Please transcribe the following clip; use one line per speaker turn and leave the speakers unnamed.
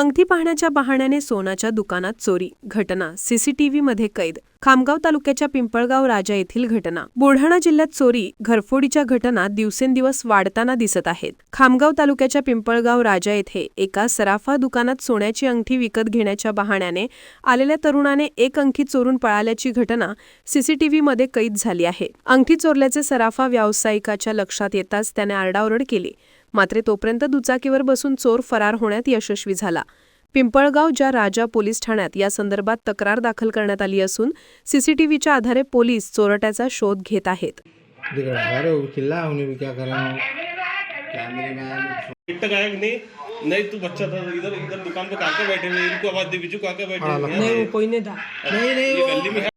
अंगठी पाहण्याच्या बहाण्याने सोनाच्या दुकानात चोरी. घटना सीसीटीव्हीमध्ये कैद. खामगाव तालुक्याच्या पिंपळगाव राजा येथील घटना. बुलढाणा जिल्ह्यात चोरी घरफोडीच्या घटना दिवसेंदिवस वाढताना दिसत आहेत. खामगाव तालुक्याच्या पिंपळगाव राजा येथे एका सराफा दुकानात सोन्याची अंगठी विकत घेण्याच्या बहाण्याने आलेल्या तरुणाने एक अंगठी चोरून पळाल्याची घटना सीसीटीव्हीमध्ये कैद झाली आहे. अंगठी चोरल्याचे सराफा व्यावसायिकाच्या लक्षात येताच त्याने आरडाओरड केली. मात्र तोपर्यंत दुचाकीवर बसून चोर फरार होण्यात यशस्वी झाला. पिंपळगाव ज्या राजा पोलीस ठाण्यात या संदर्भात तक्रार दाखल करण्यात आली असून सीसीटीव्हीच्या आधारे पोलीस चोरट्याचा शोध घेत आहेत.
नहीं तू बच्चा था इधर इधर दुकान पे काका बैठे हुए इनको आवाज दे बिजू काका बैठे हुए
नहीं वो कोई नहीं था। नहीं
ये गली में है।